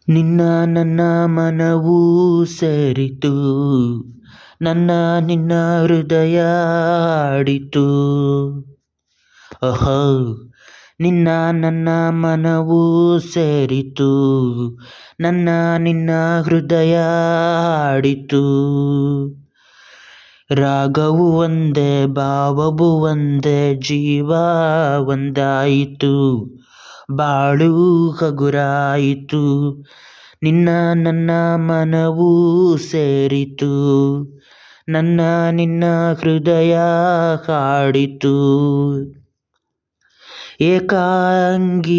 ನಿನ್ನ ನನ್ನ ಮನವೂ ಸೇರಿತು, ನನ್ನ ನಿನ್ನ ಹೃದಯ ಆಡಿತು. ಓಹೋ, ನಿನ್ನ ನನ್ನ ಮನವೂ ಸೇರಿತು, ನನ್ನ ನಿನ್ನ ಹೃದಯ ಆಡಿತು. ರಾಗವು ಒಂದೇ, ಭಾವವು ಒಂದೇ, ಜೀವ ಒಂದಾಯಿತು, ಬಾಳು ಹಗುರಾಯಿತು. ನಿನ್ನ ನನ್ನ ಮನವೂ ಸೇರಿತು, ನನ್ನ ನಿನ್ನ ಹೃದಯ ಹಾಡಿತು. ಏಕಾಂಗಿಯಾಗಿರಲು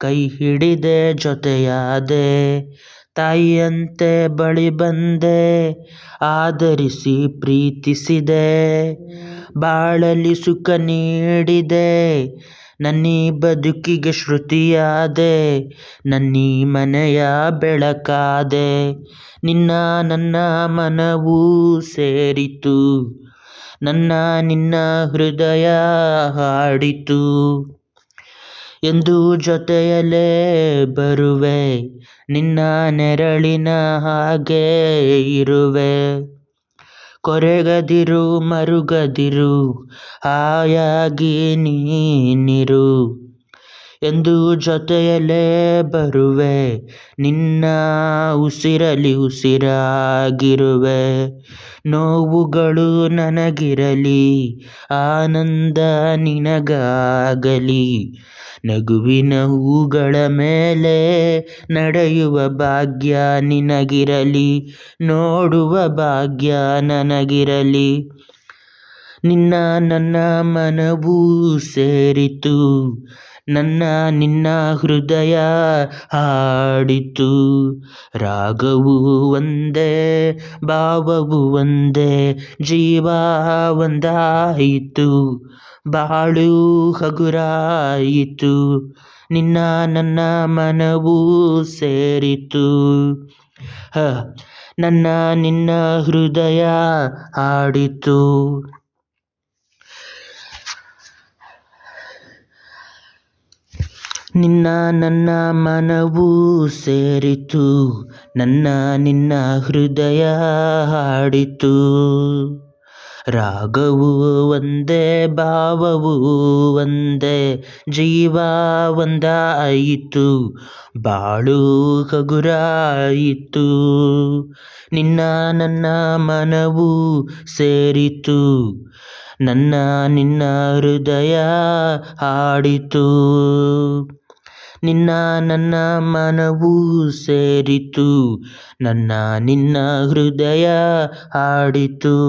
ಕೈ ಹಿಡಿದೆ, ಜೊತೆಯಾದೆ, ತಾಯಿಯಂತೆ ಬಳಿ ಬಂದೆ, ಆದರಿಸಿ ಪ್ರೀತಿಸಿದೆ, ಬಾಳಲಿ ಸುಖ ನೀಡಿದೆ, ನನ್ನೀ ಬದುಕಿಗೆ ಶ್ರುತಿಯಾದೆ, ನನ್ನೀ ಮನೆಯ ಬೆಳಕಾದೆ. ನಿನ್ನ ನನ್ನ ಮನವೂ ಸೇರಿತು, ನನ್ನ ನಿನ್ನ ಹೃದಯ ಹಾಡಿತು. ಎಂದು ಜೊತೆಯಲೇ ಬರುವೆ, ನಿನ್ನ ನೆರಳಿನ ಹಾಗೆ ಇರುವೆ. ಕೊರಗದಿರು ಮರುಗದಿರು, ಹಾಯಾಗಿ ನೀನಿರು. ಎಂದು ಜೊತೆಯಲೇ ಬರುವೆ, ನಿನ್ನ ಉಸಿರಲಿ ಉಸಿರಾಗಿರುವೆ. ನೋವುಗಳು ನನಗಿರಲಿ, ಆನಂದ ನಿನಗಾಗಲಿ. ನಗುವಿನ ಹೂಗಳ ಮೇಲೆ ನಡೆಯುವ ಭಾಗ್ಯ ನಿನಗಿರಲಿ, ನೋಡುವ ಭಾಗ್ಯ ನನಗಿರಲಿ. ನಿನ್ನ ನನ್ನ ಮನವೂ ಸೇರಿತು, ನನ್ನ ನಿನ್ನ ಹೃದಯ ಹಾಡಿತು. ರಾಗವು ಒಂದೇ, ಭಾವವು ಒಂದೇ, ಜೀವ ಒಂದಾಯಿತು, ಬಾಳು ಹಗುರಾಯಿತು. ನಿನ್ನ ನನ್ನ ಮನವೂ ಸೇರಿತು, ನನ್ನ ನಿನ್ನ ಹೃದಯ ಹಾಡಿತು. ನಿನ್ನ ನನ್ನ ಮನವೂ ಸೇರಿತು, ನನ್ನ ನಿನ್ನ ಹೃದಯ ಹಾಡಿತು. ರಾಗವು ಒಂದೇ, ಭಾವವು ಒಂದೇ, ಜೀವ ಒಂದಾಯಿತು, ಬಾಳು ಹಗುರಾಯಿತು. ನಿನ್ನ ನನ್ನ ಮನವೂ ಸೇರಿತು, ನನ್ನ ನಿನ್ನ ಹೃದಯ ಹಾಡಿತು. ನಿನ್ನ ನನ್ನ ಮನವೂ ಸೇರಿತು, ನನ್ನ ನಿನ್ನ ಹೃದಯ ಹಾಡಿತು.